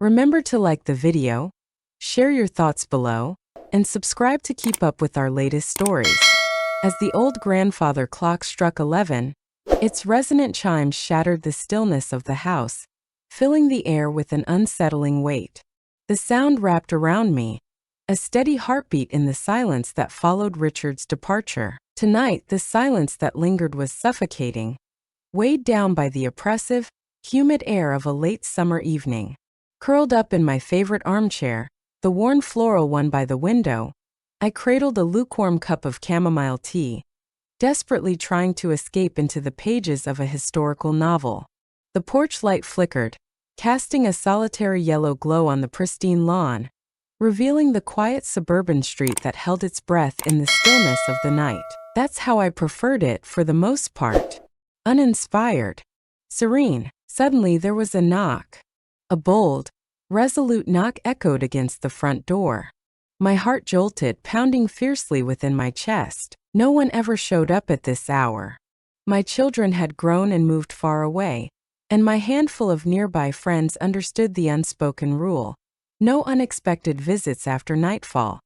Remember to like the video, share your thoughts below, and subscribe to keep up with our latest stories. As the old grandfather clock struck 11, its resonant chimes shattered the stillness of the house, filling the air with an unsettling weight. The sound wrapped around me, a steady heartbeat in the silence that followed Richard's departure. Tonight, the silence that lingered was suffocating, weighed down by the oppressive, humid air of a late summer evening. Curled up in my favorite armchair, the worn floral one by the window, I cradled a lukewarm cup of chamomile tea, desperately trying to escape into the pages of a historical novel. The porch light flickered, casting a solitary yellow glow on the pristine lawn, revealing the quiet suburban street that held its breath in the stillness of the night. That's how I preferred it for the most part. Uninspired. Serene. Suddenly there was a knock. A bold, resolute knock echoed against the front door. My heart jolted, pounding fiercely within my chest. No one ever showed up at this hour. My children had grown and moved far away, and my handful of nearby friends understood the unspoken rule: no unexpected visits after nightfall.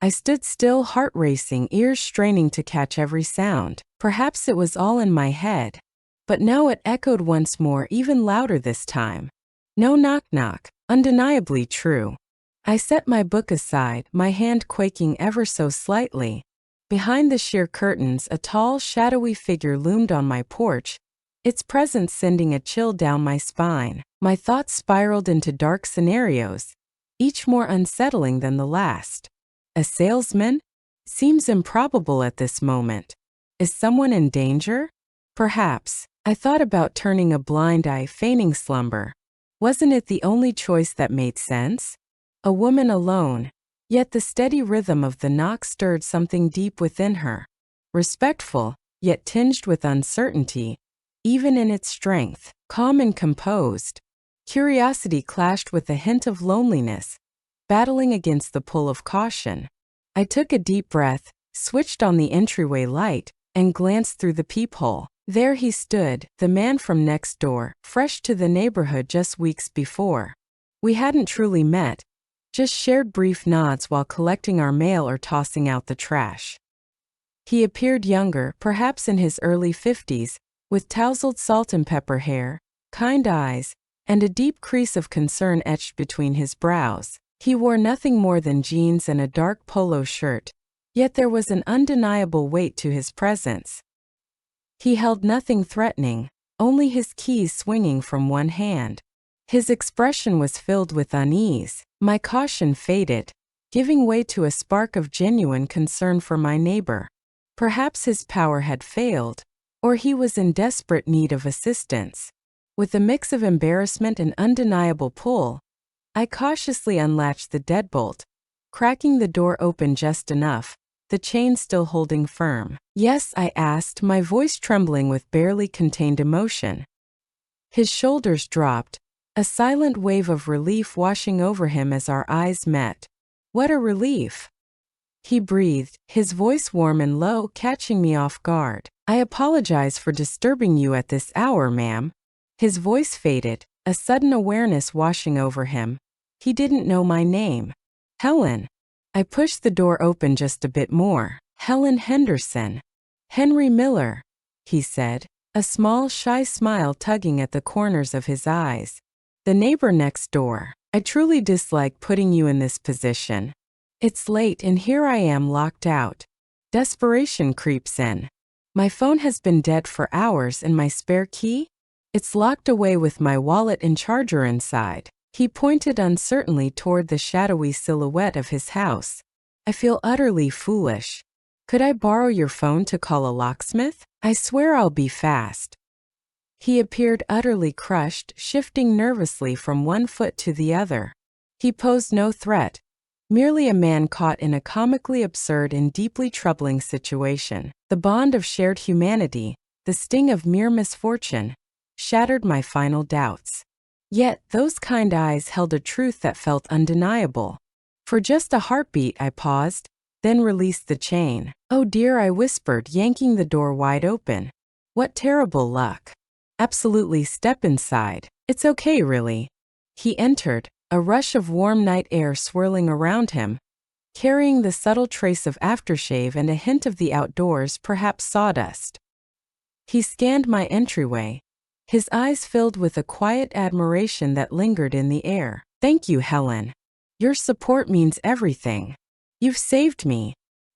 I stood still, heart racing, ears straining to catch every sound. Perhaps it was all in my head. But no, it echoed once more, even louder this time. No knock-knock, undeniably true. I set my book aside, my hand quaking ever so slightly. Behind the sheer curtains, a tall, shadowy figure loomed on my porch, its presence sending a chill down my spine. My thoughts spiraled into dark scenarios, each more unsettling than the last. A salesman? Seems improbable at this moment. Is someone in danger? Perhaps. I thought about turning a blind eye, feigning slumber. Wasn't it the only choice that made sense? A woman alone, yet the steady rhythm of the knock stirred something deep within her. Respectful, yet tinged with uncertainty, even in its strength. Calm and composed. Curiosity clashed with a hint of loneliness, battling against the pull of caution. I took a deep breath, switched on the entryway light, and glanced through the peephole. There he stood, the man from next door, fresh to the neighborhood just weeks before. We hadn't truly met, just shared brief nods while collecting our mail or tossing out the trash. He appeared younger, perhaps in his early 50s, with tousled salt and pepper hair, kind eyes, and a deep crease of concern etched between his brows. He wore nothing more than jeans and a dark polo shirt, yet there was an undeniable weight to his presence. He held nothing threatening, only his keys swinging from one hand. His expression was filled with unease. My caution faded, giving way to a spark of genuine concern for my neighbor. Perhaps his power had failed, or he was in desperate need of assistance. With a mix of embarrassment and undeniable pull, I cautiously unlatched the deadbolt, cracking the door open just enough, the chain still holding firm. "Yes?" I asked, my voice trembling with barely contained emotion. His shoulders dropped, a silent wave of relief washing over him as our eyes met. "What a relief!" he breathed, his voice warm and low, catching me off guard. "I apologize for disturbing you at this hour, ma'am." His voice faded, a sudden awareness washing over him. He didn't know my name. Helen. I pushed the door open just a bit more. "Helen Henderson." "Henry Miller," he said, a small, shy smile tugging at the corners of his eyes. "The neighbor next door. I truly dislike putting you in this position. It's late and here I am locked out." Desperation creeps in. "My phone has been dead for hours, and my spare key? It's locked away with my wallet and charger inside." He pointed uncertainly toward the shadowy silhouette of his house. "I feel utterly foolish. Could I borrow your phone to call a locksmith? I swear I'll be fast." He appeared utterly crushed, shifting nervously from one foot to the other. He posed no threat, merely a man caught in a comically absurd and deeply troubling situation. The bond of shared humanity, the sting of mere misfortune, shattered my final doubts. Yet those kind eyes held a truth that felt undeniable. For just a heartbeat I paused, then released the chain. "Oh dear," I whispered, yanking the door wide open. "What terrible luck." "Absolutely, step inside. It's okay, really." He entered, a rush of warm night air swirling around him, carrying the subtle trace of aftershave and a hint of the outdoors, perhaps sawdust. He scanned my entryway, his eyes filled with a quiet admiration that lingered in the air. "Thank you, Helen. Your support means everything. You've saved me."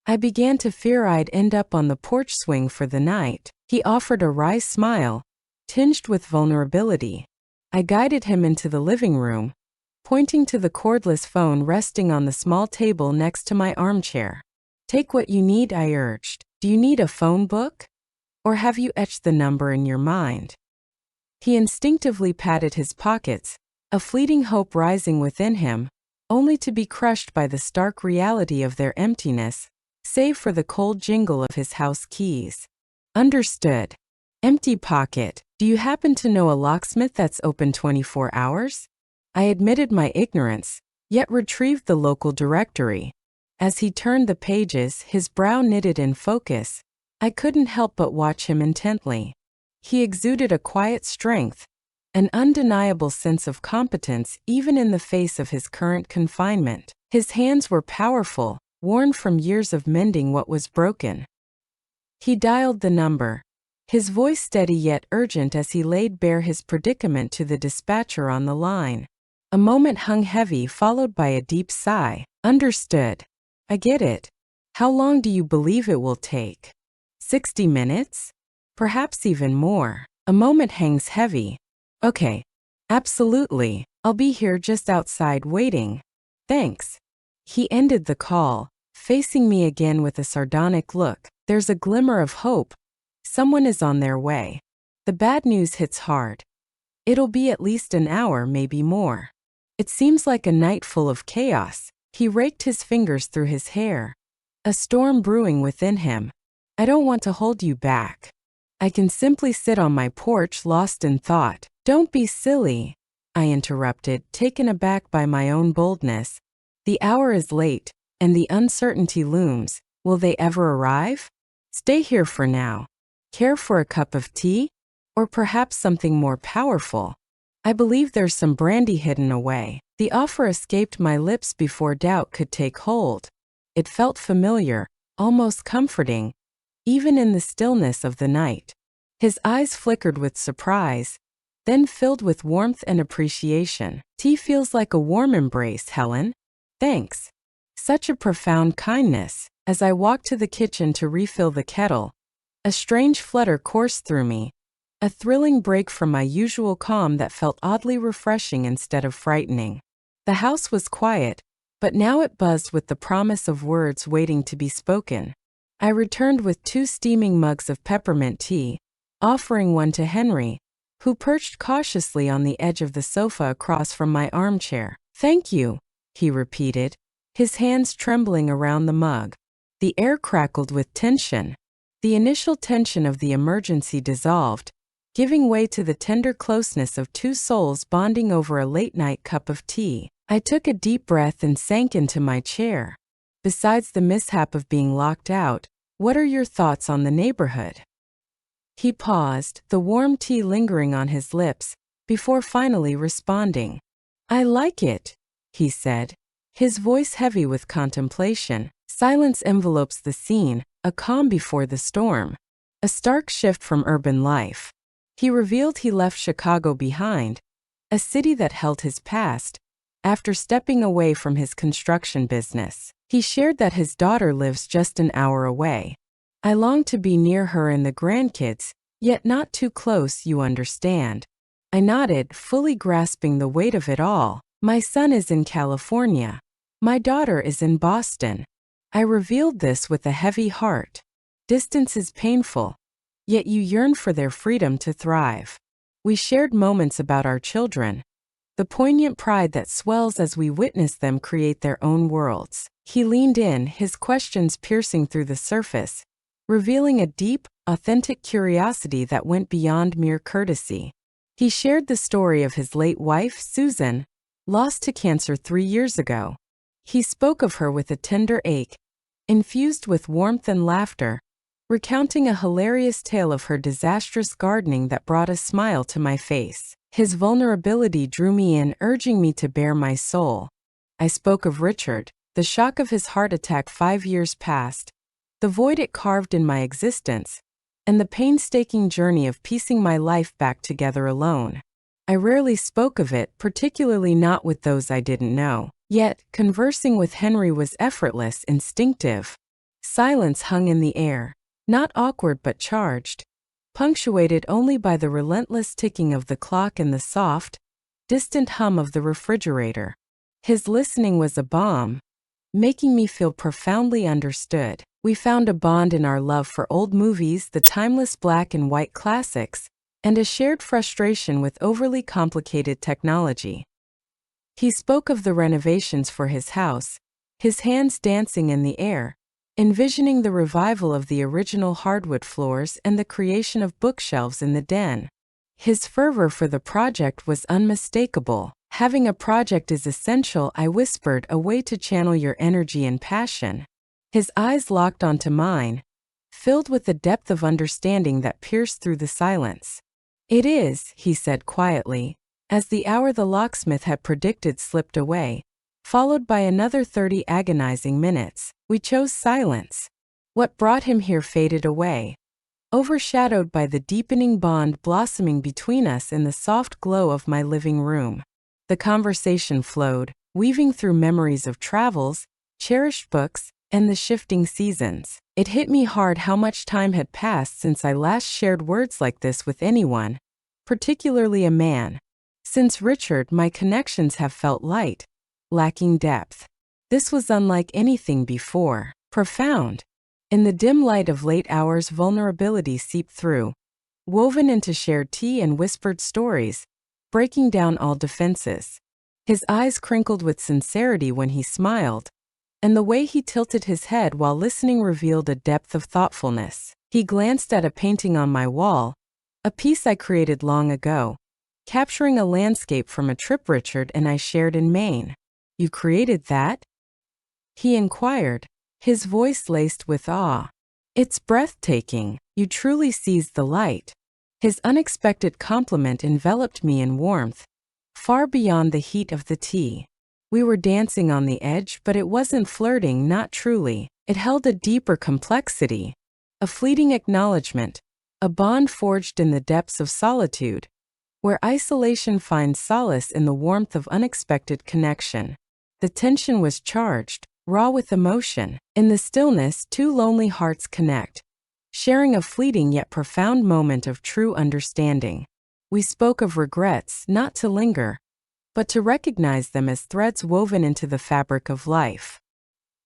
I began to fear I'd end up on the porch swing for the night. He offered a wry smile, tinged with vulnerability. I guided him into the living room, pointing to the cordless phone resting on the small table next to my armchair. "Take what you need," I urged. "Do you need a phone book? Or have you etched the number in your mind?" He instinctively patted his pockets, a fleeting hope rising within him, only to be crushed by the stark reality of their emptiness, save for the cold jingle of his house keys. "Understood. Empty pocket. Do you happen to know a locksmith that's open 24 hours? I admitted my ignorance, yet retrieved the local directory. As he turned the pages, his brow knitted in focus. I couldn't help but watch him intently. He exuded a quiet strength, an undeniable sense of competence even in the face of his current confinement. His hands were powerful, worn from years of mending what was broken. He dialed the number, his voice steady yet urgent as he laid bare his predicament to the dispatcher on the line. A moment hung heavy, followed by a deep sigh. "Understood. I get it. How long do you believe it will take? 60 minutes? Perhaps even more." A moment hangs heavy. "Okay. Absolutely. I'll be here just outside waiting. Thanks." He ended the call, facing me again with a sardonic look. "There's a glimmer of hope. Someone is on their way. The bad news hits hard. It'll be at least an hour, maybe more. It seems like a night full of chaos." He raked his fingers through his hair, a storm brewing within him. "I don't want to hold you back. I can simply sit on my porch lost in thought." "Don't be silly," I interrupted, taken aback by my own boldness. "The hour is late, and the uncertainty looms. Will they ever arrive? Stay here for now. Care for a cup of tea? Or perhaps something more powerful? I believe there's some brandy hidden away." The offer escaped my lips before doubt could take hold. It felt familiar, almost comforting, even in the stillness of the night. His eyes flickered with surprise, then filled with warmth and appreciation. "Tea feels like a warm embrace, Helen. Thanks. Such a profound kindness." As I walked to the kitchen to refill the kettle, a strange flutter coursed through me, a thrilling break from my usual calm that felt oddly refreshing instead of frightening. The house was quiet, but now it buzzed with the promise of words waiting to be spoken. I returned with 2 steaming mugs of peppermint tea, offering one to Henry, who perched cautiously on the edge of the sofa across from my armchair. "Thank you," he repeated, his hands trembling around the mug. The air crackled with tension. The initial tension of the emergency dissolved, giving way to the tender closeness of 2 souls bonding over a late-night cup of tea. I took a deep breath and sank into my chair. "Besides the mishap of being locked out, what are your thoughts on the neighborhood?" He paused, the warm tea lingering on his lips, before finally responding. "I like it," he said, his voice heavy with contemplation. Silence envelopes the scene, a calm before the storm. A stark shift from urban life. He revealed he left Chicago behind, a city that held his past, after stepping away from his construction business. He shared that his daughter lives just an hour away. "I long to be near her and the grandkids, yet not too close, you understand." I nodded, fully grasping the weight of it all. "My son is in California. My daughter is in Boston." I revealed this with a heavy heart. "Distance is painful, yet you yearn for their freedom to thrive." We shared moments about our children, the poignant pride that swells as we witness them create their own worlds. He leaned in, his questions piercing through the surface, revealing a deep, authentic curiosity that went beyond mere courtesy. He shared the story of his late wife, Susan, lost to cancer 3 years ago. He spoke of her with a tender ache, infused with warmth and laughter, recounting a hilarious tale of her disastrous gardening that brought a smile to my face. His vulnerability drew me in, urging me to bare my soul. I spoke of Richard, the shock of his heart attack 5 years past, the void it carved in my existence, and the painstaking journey of piecing my life back together alone. I rarely spoke of it, particularly not with those I didn't know. Yet, conversing with Henry was effortless, instinctive. Silence hung in the air, not awkward but charged, punctuated only by the relentless ticking of the clock and the soft, distant hum of the refrigerator. His listening was a balm, making me feel profoundly understood. We found a bond in our love for old movies, the timeless black and white classics, and a shared frustration with overly complicated technology. He spoke of the renovations for his house, his hands dancing in the air, envisioning the revival of the original hardwood floors and the creation of bookshelves in the den. His fervor for the project was unmistakable. "Having a project is essential," I whispered, "a way to channel your energy and passion." His eyes locked onto mine, filled with the depth of understanding that pierced through the silence. "It is," he said quietly, as the hour the locksmith had predicted slipped away, followed by another 30 agonizing minutes. We chose silence. What brought him here faded away, overshadowed by the deepening bond blossoming between us in the soft glow of my living room. The conversation flowed, weaving through memories of travels, cherished books, and the shifting seasons. It hit me hard how much time had passed since I last shared words like this with anyone, particularly a man. Since Richard, my connections have felt light, lacking depth. This was unlike anything before, profound. In the dim light of late hours, vulnerability seeped through, woven into shared tea and whispered stories, breaking down all defenses. His eyes crinkled with sincerity when he smiled, and the way he tilted his head while listening revealed a depth of thoughtfulness. He glanced at a painting on my wall, a piece I created long ago, capturing a landscape from a trip Richard and I shared in Maine. "You created that?" he inquired, his voice laced with awe. "It's breathtaking. You truly seized the light." His unexpected compliment enveloped me in warmth, far beyond the heat of the tea. We were dancing on the edge, but it wasn't flirting, not truly. It held a deeper complexity, a fleeting acknowledgement, a bond forged in the depths of solitude, where isolation finds solace in the warmth of unexpected connection. The tension was charged, raw with emotion. In the stillness, two lonely hearts connect, sharing a fleeting yet profound moment of true understanding. We spoke of regrets, not to linger, but to recognize them as threads woven into the fabric of life.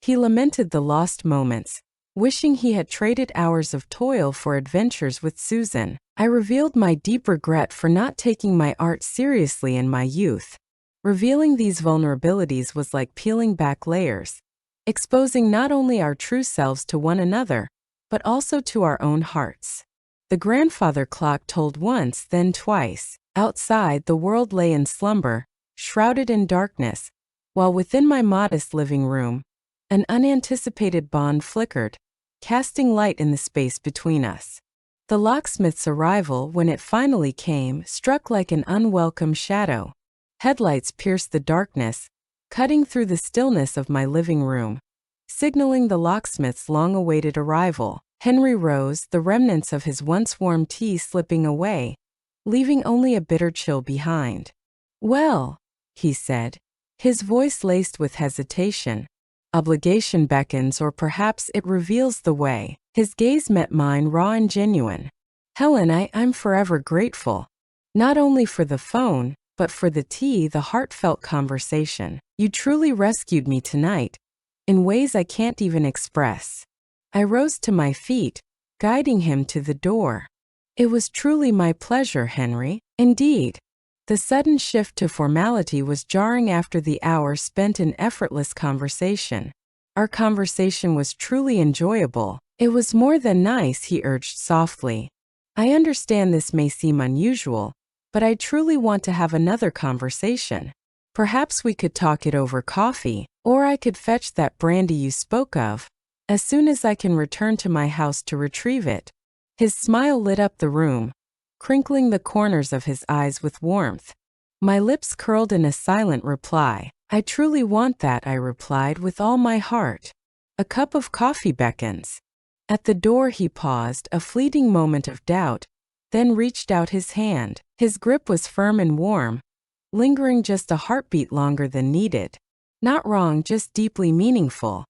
He lamented the lost moments, wishing he had traded hours of toil for adventures with Susan. I revealed my deep regret for not taking my art seriously in my youth. Revealing these vulnerabilities was like peeling back layers, exposing not only our true selves to one another, but also to our own hearts. The grandfather clock told once, then twice. Outside, the world lay in slumber, shrouded in darkness, while within my modest living room, an unanticipated bond flickered, casting light in the space between us. The locksmith's arrival, when it finally came, struck like an unwelcome shadow. Headlights pierced the darkness, cutting through the stillness of my living room, signaling the locksmith's long-awaited arrival. Henry rose, the remnants of his once warm tea slipping away, leaving only a bitter chill behind. "Well," he said, his voice laced with hesitation. "Obligation beckons, or perhaps it reveals the way." His gaze met mine, raw and genuine. "Helen, I'm forever grateful. Not only for the phone, but for the tea, the heartfelt conversation. You truly rescued me tonight, in ways I can't even express." I rose to my feet, guiding him to the door. "It was truly my pleasure, Henry." Indeed. The sudden shift to formality was jarring after the hour spent in effortless conversation. Our conversation was truly enjoyable. "It was more than nice," he urged softly. "I understand this may seem unusual, but I truly want to have another conversation. Perhaps we could talk it over coffee, or I could fetch that brandy you spoke of, as soon as I can return to my house to retrieve it." His smile lit up the room, crinkling the corners of his eyes with warmth. My lips curled in a silent reply. I truly want that, I replied with all my heart. A cup of coffee beckons. At the door he paused, a fleeting moment of doubt, then reached out his hand. His grip was firm and warm, lingering just a heartbeat longer than needed. Not wrong, just deeply meaningful.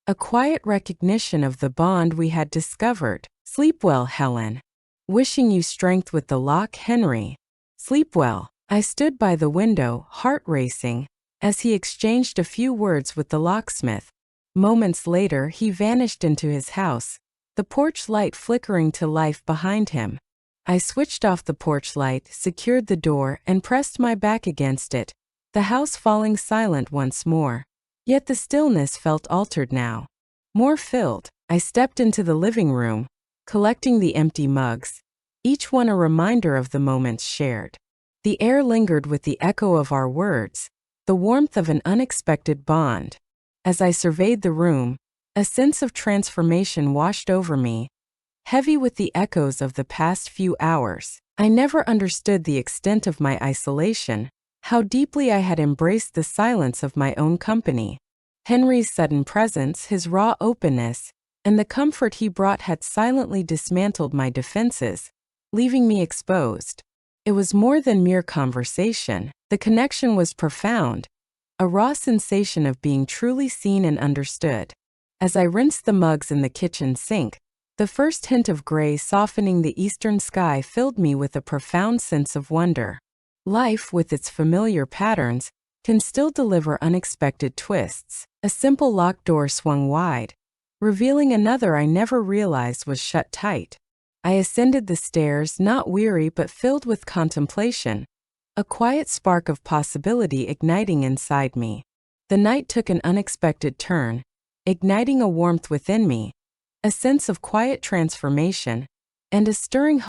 A quiet recognition of the bond we had discovered. Sleep well, Helen. Wishing you strength with the lock, Henry. Sleep well. I stood by the window, heart racing, as he exchanged a few words with the locksmith. Moments later, he vanished into his house, the porch light flickering to life behind him. I switched off the porch light, secured the door, and pressed my back against it, the house falling silent once more. Yet the stillness felt altered now. More filled. I stepped into the living room, collecting the empty mugs, each one a reminder of the moments shared. The air lingered with the echo of our words, the warmth of an unexpected bond. As I surveyed the room, a sense of transformation washed over me, heavy with the echoes of the past few hours. I never understood the extent of my isolation, how deeply I had embraced the silence of my own company. Henry's sudden presence, his raw openness, and the comfort he brought had silently dismantled my defenses, leaving me exposed. It was more than mere conversation. The connection was profound, a raw sensation of being truly seen and understood. As I rinsed the mugs in the kitchen sink, the first hint of gray softening the eastern sky filled me with a profound sense of wonder. Life, with its familiar patterns, can still deliver unexpected twists. A simple locked door swung wide, revealing another I never realized was shut tight. I ascended the stairs, not weary but filled with contemplation, a quiet spark of possibility igniting inside me. The night took an unexpected turn, igniting a warmth within me, a sense of quiet transformation, and a stirring